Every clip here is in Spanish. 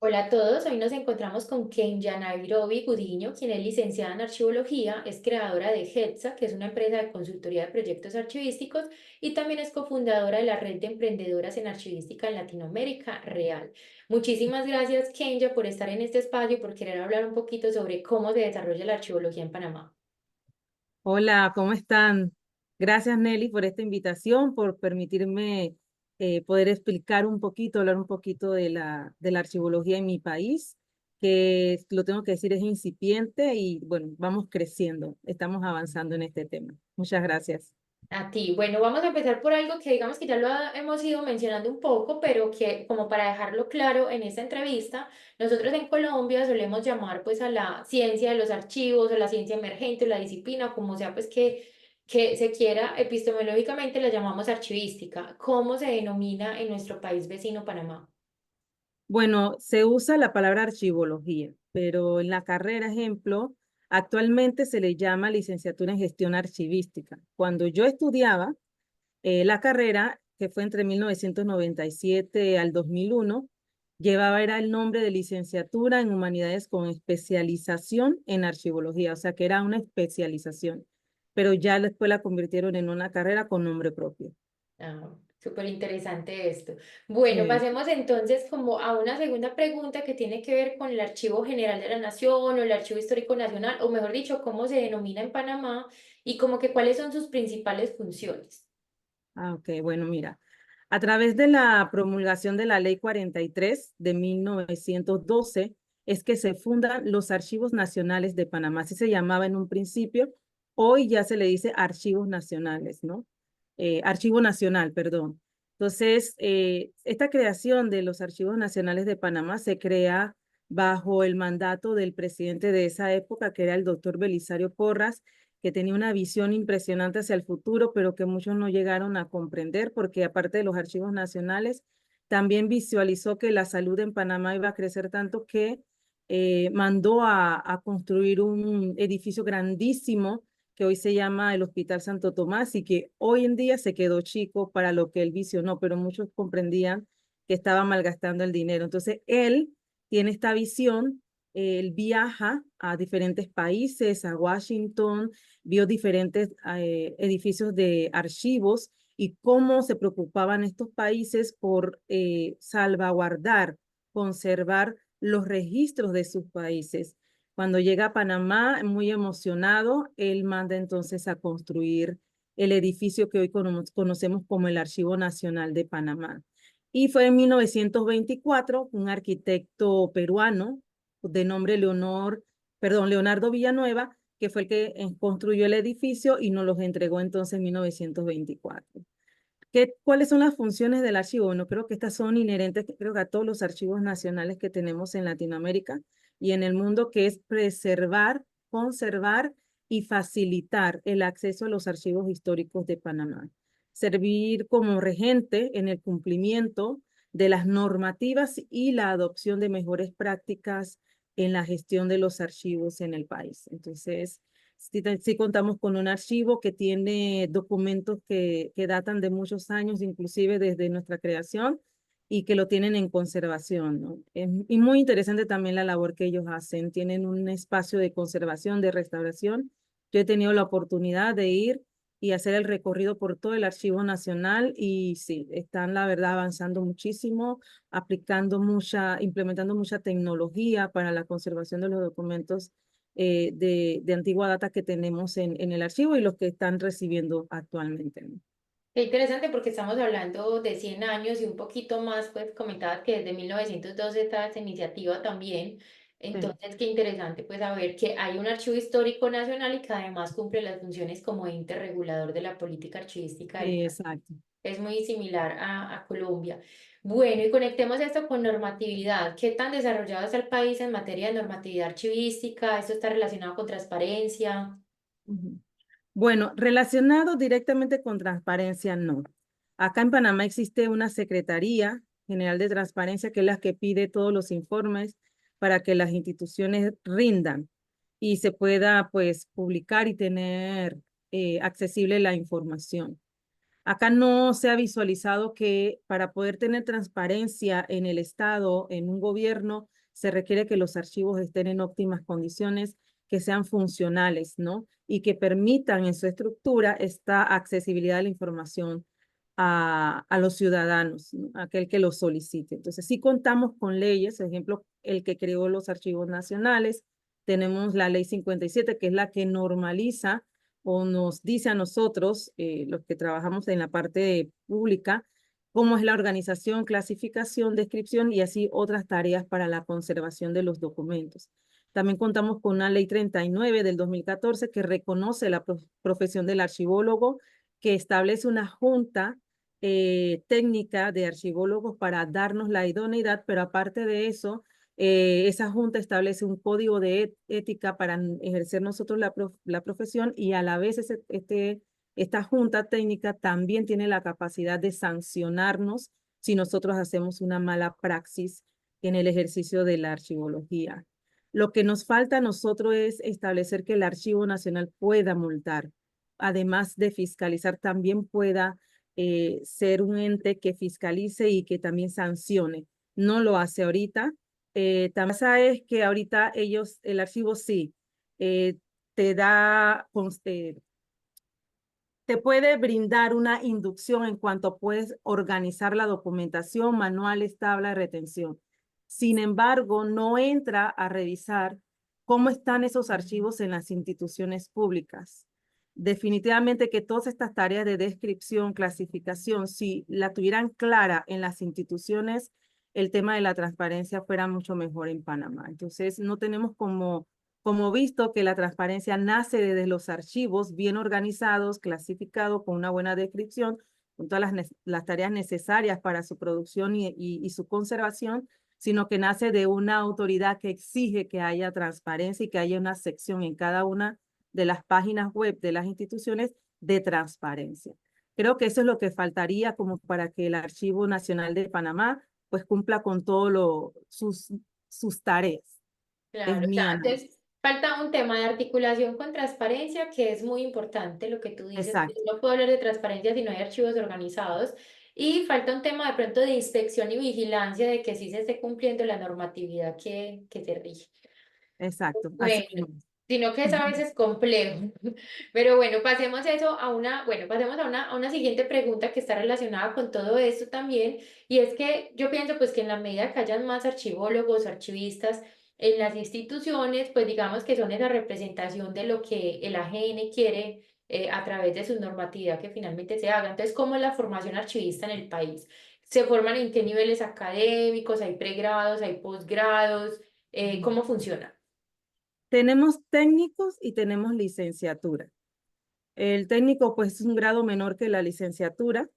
Hola a todos, hoy nos encontramos con Kenya Nairobi Gudiño, quien es licenciada en archivología, es creadora de HETSA, que es una empresa de consultoría de proyectos archivísticos, y también es cofundadora de la red de emprendedoras en archivística en Latinoamérica, Real. Muchísimas gracias, Kenya, por estar en este espacio y por querer hablar un poquito sobre cómo se desarrolla la archivología en Panamá. Hola, ¿cómo están? Gracias, Nelly, por esta invitación, por permitirme poder explicar un poquito, hablar un poquito de la archivología en mi país, que lo tengo que decir es incipiente y bueno, vamos creciendo, estamos avanzando en este tema. Muchas gracias. A ti. Bueno, vamos a empezar por algo que digamos que ya hemos ido mencionando un poco, pero que como para dejarlo claro en esta entrevista, nosotros en Colombia solemos llamar pues a la ciencia de los archivos o la ciencia emergente o la disciplina, como sea pues que se quiera, epistemológicamente la llamamos archivística. ¿Cómo se denomina en nuestro país vecino Panamá? Bueno, se usa la palabra archivología, pero en la carrera, ejemplo, actualmente se le llama licenciatura en gestión archivística. Cuando yo estudiaba, la carrera, que fue entre 1997 al 2001, era el nombre de licenciatura en humanidades con especialización en archivología, o sea que era una especialización, pero ya después la convirtieron en una carrera con nombre propio. Ah, súper interesante esto. Bueno, Sí. pasemos entonces como a una segunda pregunta que tiene que ver con el Archivo General de la Nación o el Archivo Histórico Nacional, o mejor dicho, cómo se denomina en Panamá y como que cuáles son sus principales funciones. Ok, bueno, mira, a través de la promulgación de la Ley 43 de 1912 es que se fundan los Archivos Nacionales de Panamá, así se llamaba en un principio, hoy ya se le dice Archivos Nacionales, ¿no? Archivo Nacional, perdón. Entonces, esta creación de los Archivos Nacionales de Panamá se crea bajo el mandato del presidente de esa época, que era el doctor Belisario Porras, que tenía una visión impresionante hacia el futuro, pero que muchos no llegaron a comprender, porque aparte de los archivos nacionales, también visualizó que la salud en Panamá iba a crecer tanto que mandó a construir un edificio grandísimo que hoy se llama el Hospital Santo Tomás y que hoy en día se quedó chico para lo que él visionó, pero muchos comprendían que estaba malgastando el dinero. Entonces, él tiene esta visión, él viaja a diferentes países, a Washington, vio diferentes edificios de archivos y cómo se preocupaban estos países por salvaguardar, conservar los registros de sus países. Cuando llega a Panamá, muy emocionado, él manda entonces a construir el edificio que hoy conocemos como el Archivo Nacional de Panamá. Y fue en 1924 un arquitecto peruano de nombre Leonardo Villanueva, que fue el que construyó el edificio y nos los entregó entonces en 1924. ¿Cuáles son las funciones del archivo? Bueno, creo que estas son inherentes, creo que a todos los archivos nacionales que tenemos en Latinoamérica y en el mundo, que es preservar, conservar y facilitar el acceso a los archivos históricos de Panamá. Servir como regente en el cumplimiento de las normativas y la adopción de mejores prácticas en la gestión de los archivos en el país. Entonces, sí contamos con un archivo que tiene documentos que datan de muchos años, inclusive desde nuestra creación, y que lo tienen en conservación, ¿no? Y muy interesante también la labor que ellos hacen. Tienen un espacio de conservación, de restauración. Yo he tenido la oportunidad de ir y hacer el recorrido por todo el Archivo Nacional y sí, están la verdad avanzando muchísimo, implementando mucha tecnología para la conservación de los documentos de antigua data que tenemos en el archivo y los que están recibiendo actualmente, ¿no? Qué interesante porque estamos hablando de 100 años y un poquito más, pues comentabas que desde 1912 está esta iniciativa también. Sí, Entonces, qué interesante pues saber que hay un archivo histórico nacional y que además cumple las funciones como ente regulador de la política archivística del país. exacto. Es muy similar a Colombia. Bueno, y conectemos esto con normatividad. ¿Qué tan desarrollado está el país en materia de normatividad archivística? ¿Esto está relacionado con transparencia? Ujú. Bueno, relacionado directamente con transparencia, no. Acá en Panamá existe una Secretaría General de Transparencia que es la que pide todos los informes para que las instituciones rindan y se pueda pues publicar y tener accesible la información. Acá no se ha visualizado que para poder tener transparencia en el Estado, en un gobierno, se requiere que los archivos estén en óptimas condiciones, que sean funcionales, ¿no? Y que permitan en su estructura esta accesibilidad de la información a los ciudadanos, ¿no? Aquel que lo solicite. Entonces, sí contamos con leyes, por ejemplo, el que creó los archivos nacionales, tenemos la ley 57, que es la que normaliza o nos dice a nosotros, los que trabajamos en la parte pública, cómo es la organización, clasificación, descripción y así otras tareas para la conservación de los documentos. También contamos con una ley 39 del 2014 que reconoce la profesión del archivólogo, que establece una junta técnica de archivólogos para darnos la idoneidad, pero aparte de eso, esa junta establece un código de ética para ejercer nosotros la profesión y a la vez esta junta técnica también tiene la capacidad de sancionarnos si nosotros hacemos una mala praxis en el ejercicio de la archivología. Lo que nos falta a nosotros es establecer que el Archivo Nacional pueda multar, además de fiscalizar, también pueda ser un ente que fiscalice y que también sancione. No lo hace ahorita. También sabes que ahorita ellos, el archivo sí, eh, te da, te puede brindar una inducción en cuanto puedes organizar la documentación, manuales, tabla de retención. Sin embargo, no entra a revisar cómo están esos archivos en las instituciones públicas. Definitivamente que todas estas tareas de descripción, clasificación, si la tuvieran clara en las instituciones, el tema de la transparencia fuera mucho mejor en Panamá. Entonces, no tenemos como visto que la transparencia nace desde los archivos bien organizados, clasificados, con una buena descripción, con todas las tareas necesarias para su producción y su conservación, sino que nace de una autoridad que exige que haya transparencia y que haya una sección en cada una de las páginas web de las instituciones de transparencia. Creo que eso es lo que faltaría como para que el Archivo Nacional de Panamá pues cumpla con todas sus tareas. Es Claro, o mi sea, análisis. entonces falta un tema de articulación con transparencia que es muy importante, lo que tú dices, pues, Exacto. no puedo hablar de transparencia si no hay archivos organizados, y falta un tema de pronto de inspección y vigilancia de que sí se esté cumpliendo la normatividad que se rige. Exacto, así Bueno, mismo. sino que es a Ujú. veces complejo. Pero bueno, pasemos eso pasemos a una siguiente pregunta que está relacionada con todo esto también. Y es que yo pienso pues que en la medida que hayan más archivólogos, archivistas en las instituciones, pues digamos que son esa representación de lo que el AGN quiere a través de su normatividad que finalmente se haga. Entonces, ¿cómo es la formación archivista en el país? ¿Se forman en qué niveles académicos? ¿Hay pregrados? ¿Hay posgrados? ¿Cómo funciona? Tenemos técnicos y tenemos licenciatura. El técnico, pues, es un grado menor que la licenciatura,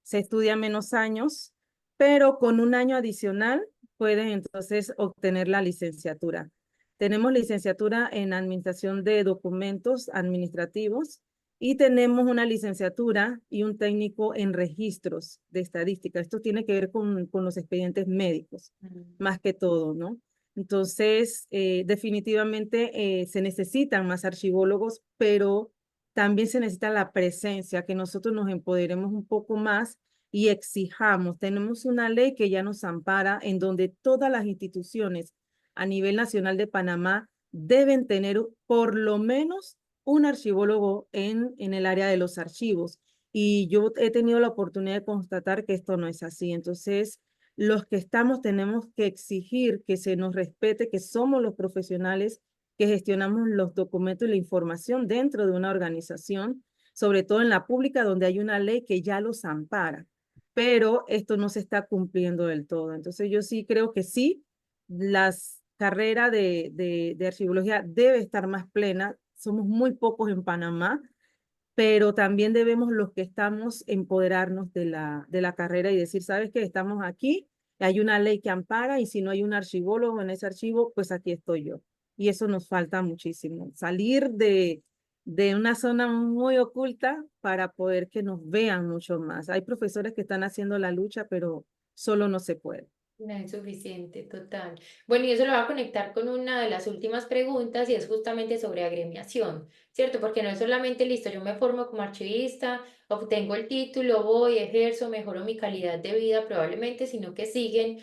se estudia menos años, pero con un año adicional pueden entonces obtener la licenciatura. Tenemos licenciatura en administración de documentos administrativos y tenemos una licenciatura y un técnico en registros de estadística. Esto tiene que ver con los expedientes médicos, Mm. más que todo, ¿no? Entonces, definitivamente se necesitan más archivólogos, pero también se necesita la presencia, que nosotros nos empoderemos un poco más y exijamos. Tenemos una ley que ya nos ampara en donde todas las instituciones a nivel nacional de Panamá deben tener por lo menos un archivólogo en el área de los archivos. Y yo he tenido la oportunidad de constatar que esto no es así. Entonces, los que estamos tenemos que exigir que se nos respete, que somos los profesionales que gestionamos los documentos y la información dentro de una organización, sobre todo en la pública, donde hay una ley que ya los ampara, pero esto no se está cumpliendo del todo. Entonces yo sí creo que sí, las carreras de archivología debe estar más plena. Somos muy pocos en Panamá, pero también debemos los que estamos empoderarnos de la carrera y decir, ¿sabes qué? Estamos aquí, hay una ley que ampara y si no hay un archivólogo en ese archivo, pues aquí estoy yo. Y eso nos falta muchísimo, salir de una zona muy oculta para poder que nos vean mucho más. Hay profesores que están haciendo la lucha, pero solo no se puede. No es suficiente, total. Bueno, y eso lo va a conectar con una de las últimas preguntas y es justamente sobre agremiación, ¿cierto? Porque no es solamente listo, yo me formo como archivista, obtengo el título, voy, ejerzo, mejoro mi calidad de vida probablemente, sino que siguen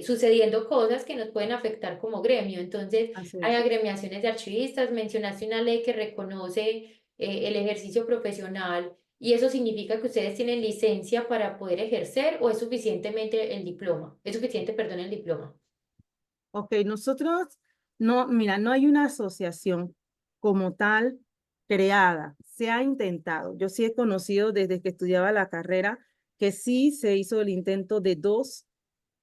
sucediendo cosas que nos pueden afectar como gremio. Entonces, Así hay es. agremiaciones de archivistas, mencionaste una ley que reconoce el ejercicio profesional. ¿Y eso significa que ustedes tienen licencia para poder ejercer o es suficientemente el diploma? Es suficiente, perdón, el diploma. Ok, nosotros no, mira, no hay una asociación como tal creada. Se ha intentado. Yo sí he conocido desde que estudiaba la carrera que sí se hizo el intento de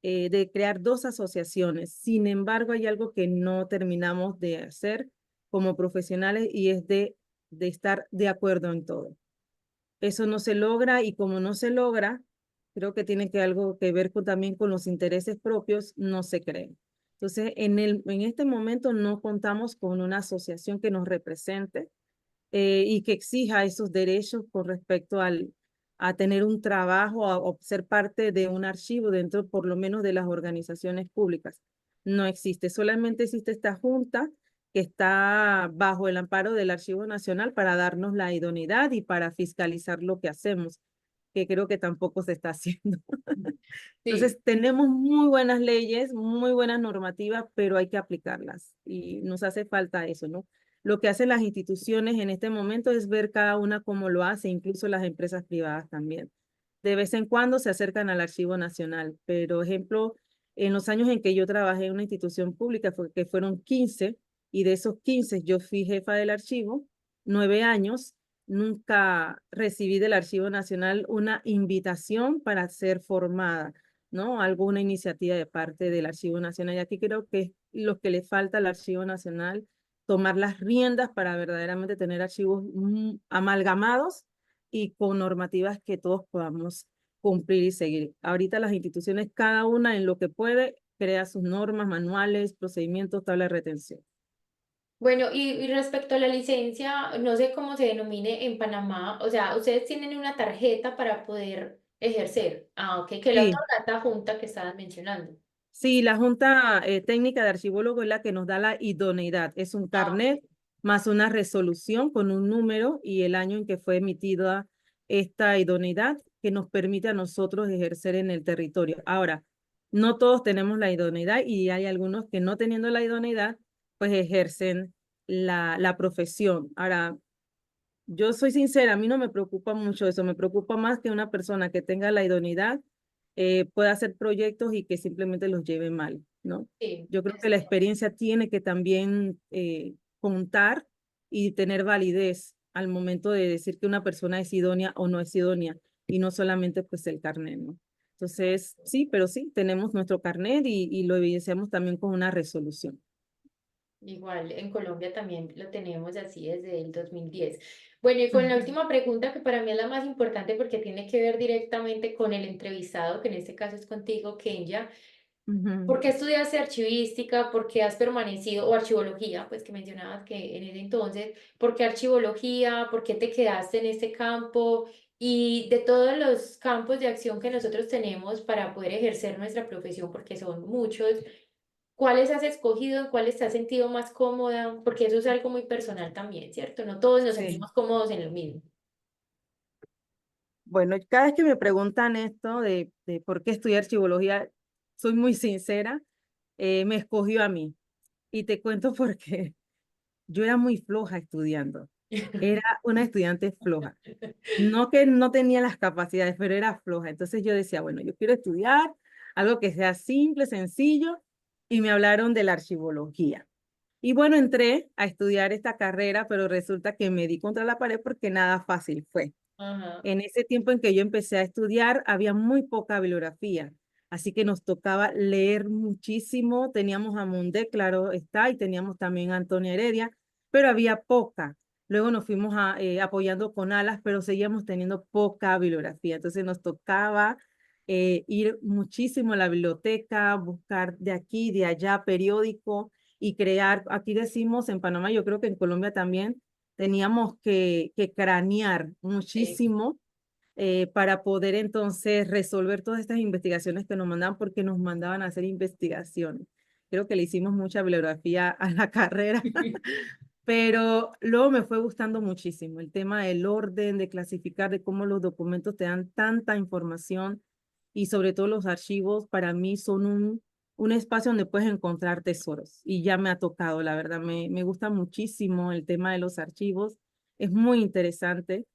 de crear dos asociaciones. Sin embargo, hay algo que no terminamos de hacer como profesionales y es de estar de acuerdo en todo. Eso no se logra y como no se logra, creo que tiene que algo que ver también con los intereses propios, no se creen. Entonces, en este momento no contamos con una asociación que nos represente y que exija esos derechos con respecto a tener un trabajo o ser parte de un archivo dentro por lo menos de las organizaciones públicas. No existe, solamente existe esta junta que está bajo el amparo del Archivo Nacional para darnos la idoneidad y para fiscalizar lo que hacemos, que creo que tampoco se está haciendo. Sí. Entonces, tenemos muy buenas leyes, muy buenas normativas, pero hay que aplicarlas y nos hace falta eso, ¿no? Lo que hacen las instituciones en este momento es ver cada una cómo lo hace, incluso las empresas privadas también. De vez en cuando se acercan al Archivo Nacional, pero ejemplo, en los años en que yo trabajé en una institución pública, que fueron 15, y de esos 15 yo fui jefa del archivo, 9 años, nunca recibí del Archivo Nacional una invitación para ser formada, ¿no? Alguna iniciativa de parte del Archivo Nacional. Y aquí creo que es lo que le falta al Archivo Nacional, tomar las riendas para verdaderamente tener archivos amalgamados y con normativas que todos podamos cumplir y seguir. Ahorita las instituciones, cada una en lo que puede, crea sus normas, manuales, procedimientos, tabla de retención. Bueno, y respecto a la licencia, no sé cómo se denomine en Panamá, o sea, ustedes tienen una tarjeta para poder ejercer. Ah, ok, que la Sí, otorga esta junta que estabas mencionando. sí, la Junta Técnica de Archivólogo es la que nos da la idoneidad. Es un Ah, ok. carnet más una resolución con un número y el año en que fue emitida esta idoneidad que nos permite a nosotros ejercer en el territorio. Ahora, no todos tenemos la idoneidad y hay algunos que no teniendo la idoneidad, pues ejercen la profesión. Ahora, yo soy sincera, a mí no me preocupa mucho eso, me preocupa más que una persona que tenga la idoneidad pueda hacer proyectos y que simplemente los lleve mal, ¿no? Sí, Yo creo que la experiencia tiene que también contar y tener validez al momento de decir que una persona es idónea o no es idónea y no solamente pues el carnet, ¿no? Entonces, sí, pero sí, tenemos nuestro carnet y lo evidenciamos también con una resolución. igual en Colombia también lo tenemos así desde el 2010. Bueno, y con la Ujú, última pregunta que para mí es la más importante porque tiene que ver directamente con el entrevistado, que en este caso es contigo, Kenya. ujú. ¿Por qué estudiaste archivística? ¿Por qué has permanecido, o archivología, pues que mencionabas que en ese entonces, ¿por qué archivología? ¿Por qué te quedaste en este campo? Y de todos los campos de acción que nosotros tenemos para poder ejercer nuestra profesión, porque son muchos, ¿cuáles has escogido? ¿En cuáles te has sentido más cómoda? Porque eso es algo muy personal también, ¿cierto? No todos nos Sí. sentimos cómodos en lo mismo. Bueno, cada vez que me preguntan esto de por qué estudiar archivología, soy muy sincera, me escogió a mí. Y te cuento por qué. Yo era muy floja estudiando. Era una estudiante floja. No que no tenía las capacidades, pero era floja. Entonces yo decía, bueno, yo quiero estudiar algo que sea simple, sencillo, y me hablaron de la archivología. Y bueno, entré a estudiar esta carrera, pero resulta que me di contra la pared porque nada fácil fue. Ajá, En ese tiempo en que yo empecé a estudiar, había muy poca bibliografía, así que nos tocaba leer muchísimo. Teníamos a Mundé, claro está, y teníamos también a Antonia Heredia, pero había poca. Luego nos fuimos apoyando con Alas, pero seguíamos teniendo poca bibliografía. Entonces nos tocaba ir muchísimo a la biblioteca, buscar de aquí, de allá, periódico y crear. Aquí decimos en Panamá, yo creo que en Colombia también teníamos que cranear sí. muchísimo para poder entonces resolver todas estas investigaciones que nos mandaban, porque nos mandaban a hacer investigaciones. Creo que le hicimos mucha bibliografía a la carrera, pero luego me fue gustando muchísimo el tema del orden, de clasificar, de cómo los documentos te dan tanta información y sobre todo los archivos para mí son un espacio donde puedes encontrar tesoros y ya me ha tocado, la verdad, me gusta muchísimo el tema de los archivos, es muy interesante.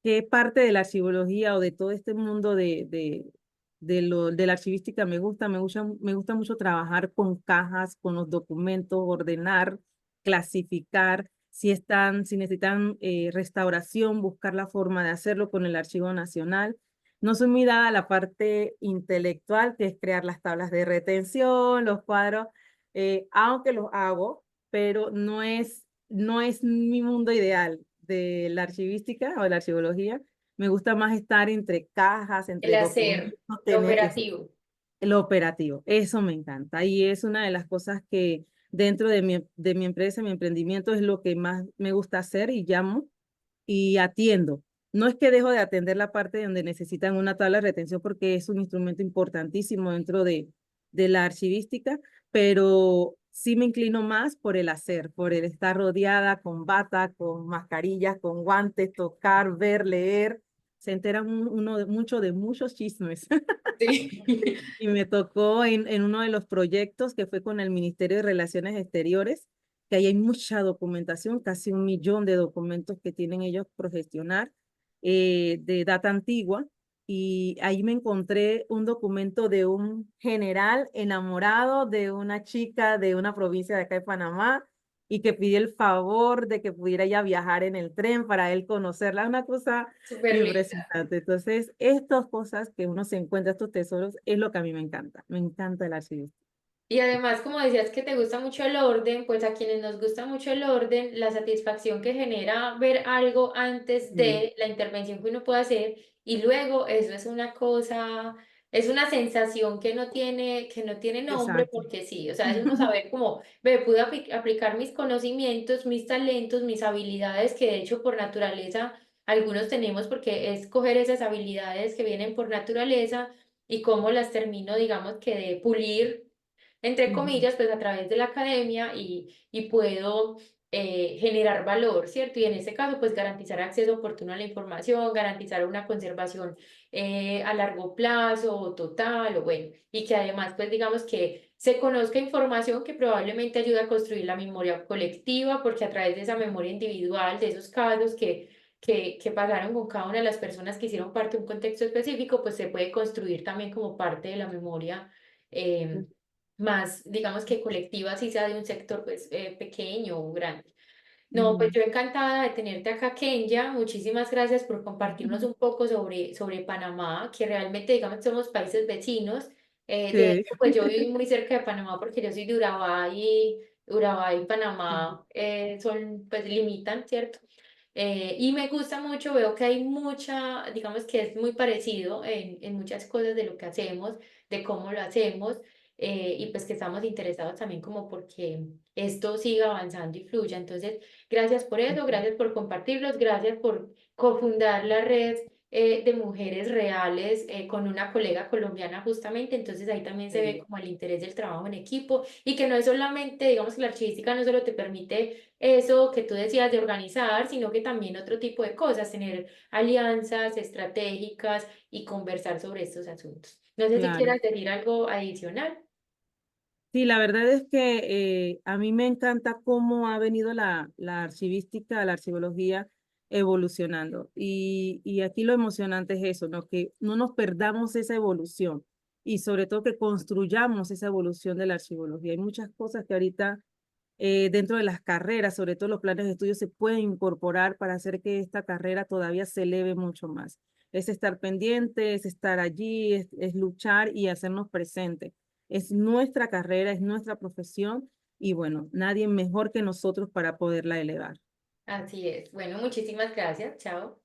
¿Qué parte de la archivología o de todo este mundo de la archivística me gusta? Me gusta mucho trabajar con cajas, con los documentos, ordenar, clasificar, si necesitan restauración, buscar la forma de hacerlo con el Archivo Nacional. No soy muy dada a la parte intelectual, que es crear las tablas de retención, los cuadros, aunque los hago, pero no es mi mundo ideal de la archivística o de la archivología. Me gusta más estar entre cajas, El entre documentos, hacer, lo tener operativo. lo operativo. Eso me encanta y es una de las cosas que dentro de mi empresa, mi emprendimiento, es lo que más me gusta hacer y llamo y atiendo. No es que dejo de atender la parte donde necesitan una tabla de retención porque es un instrumento importantísimo dentro de la archivística, pero sí me inclino más por el hacer, por el estar rodeada con bata, con mascarillas, con guantes, tocar, ver, leer. Se enteran mucho de muchos chismes. Sí. Y me tocó en uno de los proyectos que fue con el Ministerio de Relaciones Exteriores, que ahí hay mucha documentación, casi 1 millón de documentos que tienen ellos por gestionar de data antigua. Y ahí me encontré un documento de un general enamorado de una chica de una provincia de acá de Panamá y que pidió el favor de que pudiera ya viajar en el tren para él conocerla. Una cosa Súper linda. impresionante. Entonces, estas cosas que uno se encuentra, estos tesoros, es lo que a mí me encanta. Me encanta el archivo. Y además, como decías que te gusta mucho el orden, pues a quienes nos gusta mucho el orden, la satisfacción que genera ver algo antes Mm, de la intervención que uno puede hacer y luego eso es una cosa, es una sensación que no tiene nombre exacto. porque sí, o sea, es uno saber cómo, ve, pude aplicar mis conocimientos, mis talentos, mis habilidades que de hecho por naturaleza algunos tenemos porque es coger esas habilidades que vienen por naturaleza y cómo las termino, digamos que de pulir entre Ujú, comillas, pues a través de la academia y puedo generar valor, ¿cierto? Y en este caso, pues garantizar acceso oportuno a la información, garantizar una conservación a largo plazo o total, o bueno, y que además, pues digamos que se conozca información que probablemente ayude a construir la memoria colectiva, porque a través de esa memoria individual, de esos casos que pasaron con cada una de las personas que hicieron parte de un contexto específico, pues se puede construir también como parte de la memoria. em, Más, digamos que colectiva, si sea de un sector pues pequeño o grande. No, pues ujú. yo encantada de tenerte acá, Kenya. Muchísimas gracias por compartirnos un poco sobre Panamá, que realmente, digamos, somos países vecinos. De Sí. hecho, pues yo viví muy cerca de Panamá porque yo soy de Urabá y Urabá y Panamá son, pues limitan, ¿cierto? Y me gusta mucho, veo que hay mucha, digamos que es muy parecido en muchas cosas de lo que hacemos, de cómo lo hacemos, y pues que estamos interesados también como porque esto siga avanzando y fluya. Entonces, gracias por eso, gracias por compartirlos, gracias por cofundar la red de mujeres reales con una colega colombiana justamente. Entonces ahí también se ve Sí, como el interés del trabajo en equipo y que no es solamente, digamos que la archivística no solo te permite eso que tú decías de organizar, sino que también otro tipo de cosas, tener alianzas estratégicas y conversar sobre estos asuntos. No sé si claro. quieras decir algo adicional. Sí, la verdad es que a mí me encanta cómo ha venido la archivística, la archivología evolucionando. Y aquí lo emocionante es eso, ¿no? Que no nos perdamos esa evolución y sobre todo que construyamos esa evolución de la archivología. Hay muchas cosas que ahorita dentro de las carreras, sobre todo los planes de estudio, se pueden incorporar para hacer que esta carrera todavía se eleve mucho más. Es estar pendiente, es estar allí, es luchar y hacernos presentes. Es nuestra carrera, es nuestra profesión y bueno, nadie mejor que nosotros para poderla elevar. Así es. Bueno, muchísimas gracias. Chao.